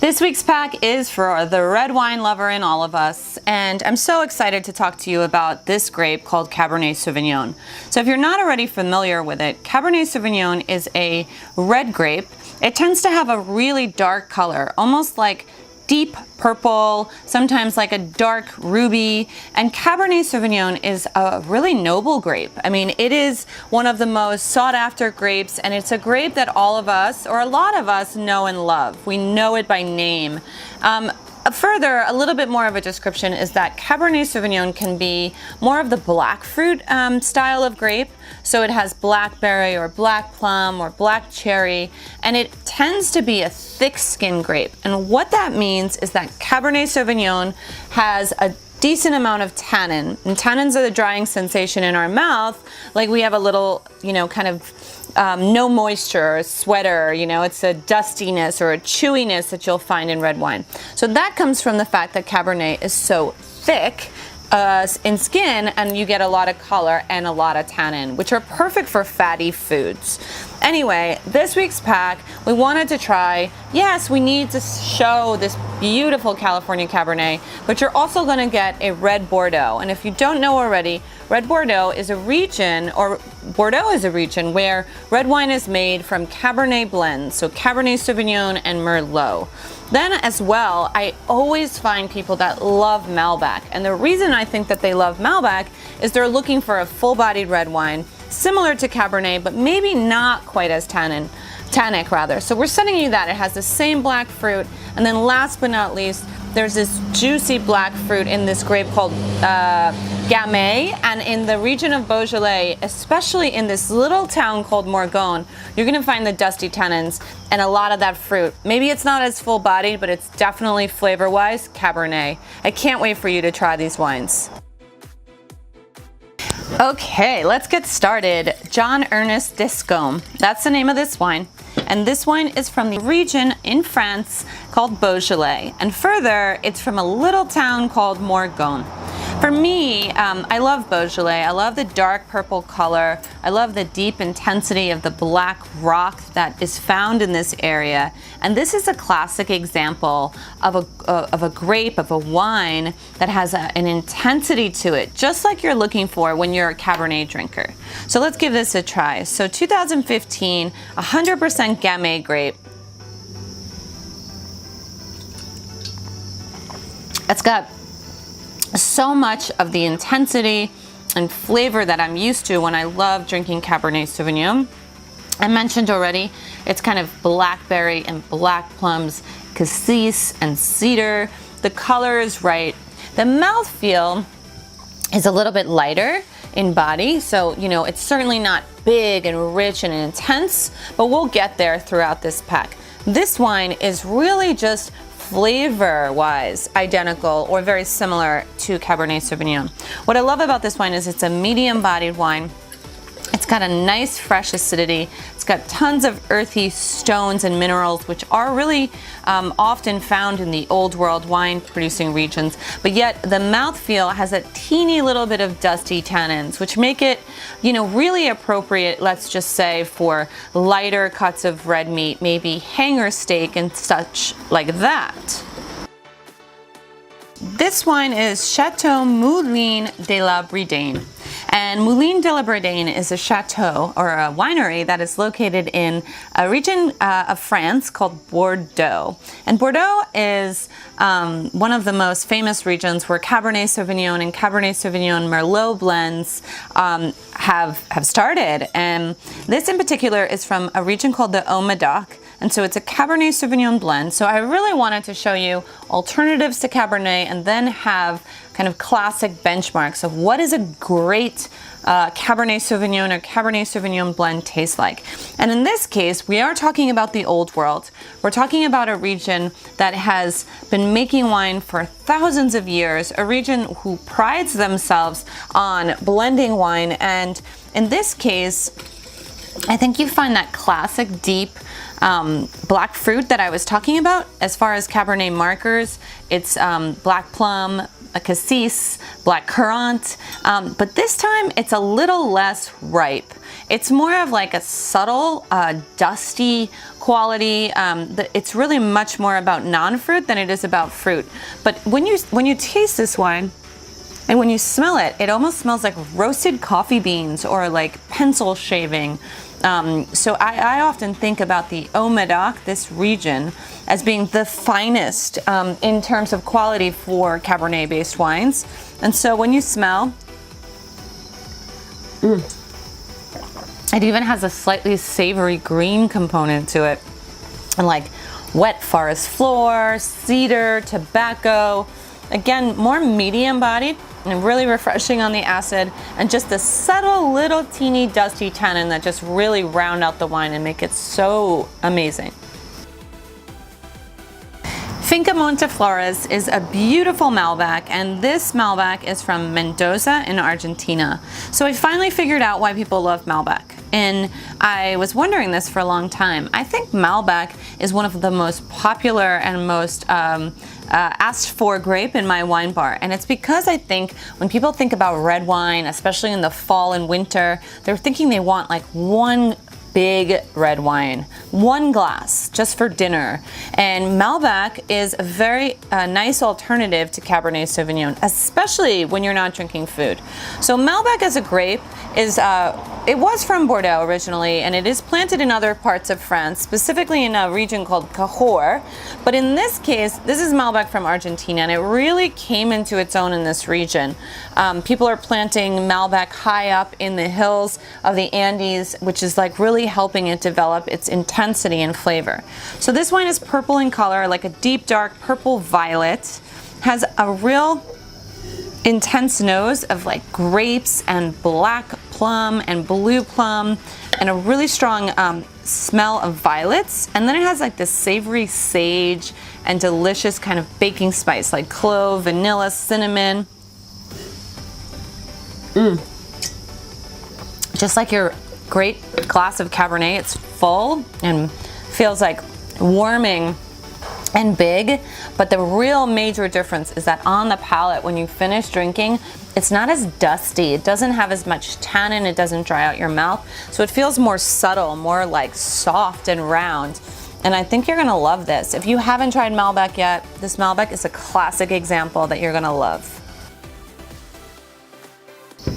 This week's pack is for the red wine lover in all of us, and I'm so excited to talk to you about this grape called Cabernet Sauvignon. So if you're not already familiar with it, Cabernet Sauvignon is a red grape. It tends to have a really dark color, almost like deep purple, sometimes like a dark ruby, and Cabernet Sauvignon is a really noble grape. I mean, it is one of the most sought after grapes, and it's a grape that all of us, or a lot of us, know and love. We know it by name. Further, a little bit more of a description is that Cabernet Sauvignon can be more of the black fruit style of grape. So it has blackberry or black plum or black cherry, and it tends to be a thick skin grape. And what that means is that Cabernet Sauvignon has a decent amount of tannin, and tannins are the drying sensation in our mouth, like we have a little, kind of no moisture or sweater, it's a dustiness or a chewiness that you'll find in red wine. So that comes from the fact that Cabernet is so thick in skin, and you get a lot of color and a lot of tannin, which are perfect for fatty foods. Anyway, this week's pack, we wanted to try, yes, we need to show this beautiful California Cabernet, but you're also going to get a red Bordeaux. And if you don't know already, red Bordeaux is a region, or Bordeaux is a region where red wine is made from Cabernet blends, so Cabernet Sauvignon and Merlot. Then as well, I always find people that love Malbec. And the reason I think that they love Malbec is they're looking for a full-bodied red wine, similar to Cabernet, but maybe not quite as tannic rather. So we're sending you that. It has the same black fruit. And then last but not least, there's this juicy black fruit in this grape called Gamay. And in the region of Beaujolais, especially in this little town called Morgon, you're gonna find the dusty tannins and a lot of that fruit. Maybe it's not as full-bodied, but it's definitely flavor-wise Cabernet. I can't wait for you to try these wines. Okay, let's get started. Jean-Ernest Descombes, that's the name of this wine. And this wine is from the region in France called Beaujolais. And further, it's from a little town called Morgon. For me, I love Beaujolais. I love the dark purple color. I love the deep intensity of the black rock that is found in this area. And this is a classic example of a grape, of a wine that has an intensity to it, just like you're looking for when you're a Cabernet drinker. So let's give this a try. So 2015, 100% Gamay grape. It's got so much of the intensity and flavor that I'm used to when I love drinking Cabernet Sauvignon. I mentioned already, it's kind of blackberry and black plums, cassis and cedar. The color is right. The mouthfeel is a little bit lighter in body, so it's certainly not big and rich and intense, but we'll get there throughout this pack. This wine is really just flavor-wise identical or very similar to Cabernet Sauvignon. What I love about this wine is it's a medium-bodied wine. It's got a nice fresh acidity. It's got tons of earthy stones and minerals, which are really often found in the old world wine producing regions. But yet the mouthfeel has a teeny little bit of dusty tannins, which make it, really appropriate, let's just say, for lighter cuts of red meat, maybe hanger steak and such like that. This wine is Château Moulin de la Bridane. And Moulin de la Bridane is a chateau or a winery that is located in a region of France called Bordeaux. And Bordeaux is one of the most famous regions where Cabernet Sauvignon and Cabernet Sauvignon Merlot blends have started. And this in particular is from a region called the Haut-Médoc. And so it's a Cabernet Sauvignon blend. So I really wanted to show you alternatives to Cabernet and then have kind of classic benchmarks of what is a great Cabernet Sauvignon or Cabernet Sauvignon blend taste like. And in this case, we are talking about the old world. We're talking about a region that has been making wine for thousands of years, a region who prides themselves on blending wine. And in this case, I think you find that classic deep black fruit that I was talking about. As far as Cabernet markers, it's black plum, a cassis, black currant, but this time it's a little less ripe. It's more of like a subtle, dusty quality. It's really much more about non-fruit than it is about fruit. But when you taste this wine, and when you smell it, it almost smells like roasted coffee beans or like pencil shaving. So I often think about the Haut-Médoc, this region, as being the finest in terms of quality for Cabernet-based wines. And so when you smell, it even has a slightly savory green component to it. And like wet forest floor, cedar, tobacco. Again, more medium bodied and really refreshing on the acid, and just a subtle little teeny dusty tannin that just really round out the wine and make it so amazing. Finca Monteflores is a beautiful Malbec, and this Malbec is from Mendoza in Argentina. So I finally figured out why people love Malbec. And I was wondering this for a long time. I think Malbec is one of the most popular and most asked for grape in my wine bar. And it's because I think when people think about red wine, especially in the fall and winter, they're thinking they want like one big red wine, one glass just for dinner. And Malbec is a very nice alternative to Cabernet Sauvignon, especially when you're not drinking food. So Malbec as a grape is, it was from Bordeaux originally, and it is planted in other parts of France, specifically in a region called Cahors. But in this case, this is Malbec from Argentina, and it really came into its own in this region. People are planting Malbec high up in the hills of the Andes, which is like really helping it develop its intensity and flavor. So this wine is purple in color, like a deep dark purple violet, has a real intense nose of like grapes and black plum and blue plum, and a really strong smell of violets. And then it has like this savory sage and delicious kind of baking spice like clove, vanilla, cinnamon. Just like your great glass of Cabernet, it's full and feels like warming and big, but the real major difference is that on the palate, when you finish drinking, it's not as dusty. It doesn't have as much tannin. It doesn't dry out your mouth. So it feels more subtle, more like soft and round. And I think you're gonna love this. If you haven't tried Malbec yet, this Malbec is a classic example that you're gonna love.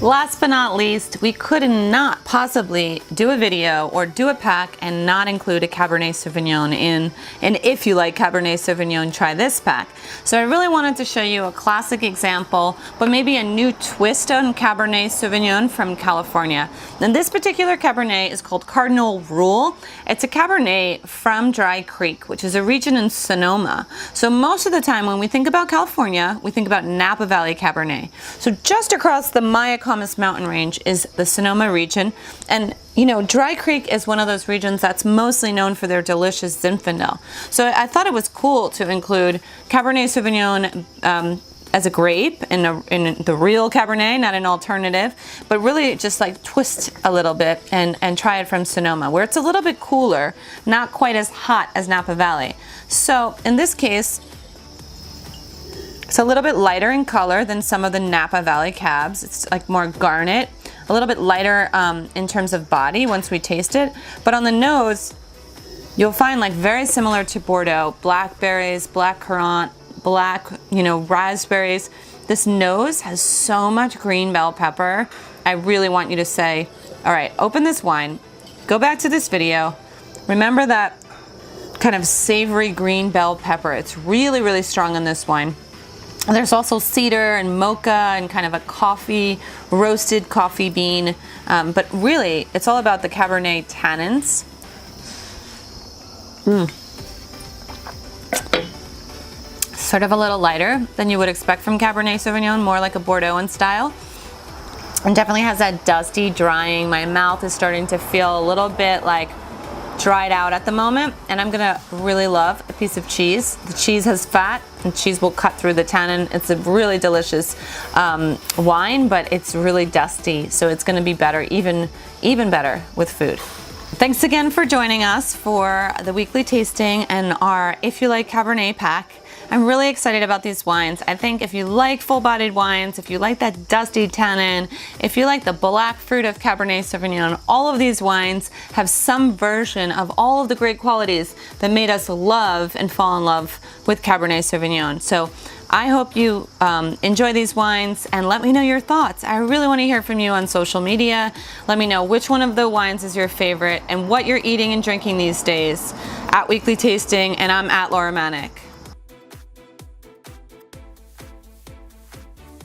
Last but not least, we could not possibly do a video or do a pack and not include a Cabernet Sauvignon in. And if you like Cabernet Sauvignon, try this pack. So I really wanted to show you a classic example, but maybe a new twist on Cabernet Sauvignon from California. And this particular Cabernet is called Cardinal Rule. It's a Cabernet from Dry Creek, which is a region in Sonoma. So most of the time when we think about California, we think about Napa Valley Cabernet. So just across the Maniec mountain range is the Sonoma region, and you know, Dry Creek is one of those regions that's mostly known for their delicious Zinfandel. So I thought it was cool to include Cabernet Sauvignon as a grape in the real Cabernet, not an alternative, but really just like twist a little bit and try it from Sonoma, where it's a little bit cooler, not quite as hot as Napa Valley. So in this case, it's a little bit lighter in color than some of the Napa Valley cabs. It's like more garnet, a little bit lighter in terms of body once we taste it. But on the nose, you'll find like very similar to Bordeaux, blackberries, blackcurrant, black, raspberries. This nose has so much green bell pepper. I really want you to say, all right, open this wine, go back to this video, remember that kind of savory green bell pepper. It's really, really strong in this wine. There's also cedar and mocha and kind of a coffee, roasted coffee bean. But really, it's all about the Cabernet tannins. Sort of a little lighter than you would expect from Cabernet Sauvignon, more like a Bordeaux in style. And definitely has that dusty drying. My mouth is starting to feel a little bit like dried out at the moment, and I'm gonna really love a piece of cheese. The cheese has fat, and cheese will cut through the tannin. It's a really delicious wine, but it's really dusty, so it's gonna be better, even better with food. Thanks again for joining us for the weekly tasting and our If You Like Cabernet pack. I'm really excited about these wines. I think if you like full-bodied wines, if you like that dusty tannin, if you like the black fruit of Cabernet Sauvignon, all of these wines have some version of all of the great qualities that made us love and fall in love with Cabernet Sauvignon. So I hope you enjoy these wines, and let me know your thoughts. I really want to hear from you on social media. Let me know which one of the wines is your favorite and what you're eating and drinking these days at Weekly Tasting, and I'm at Laura Maniec.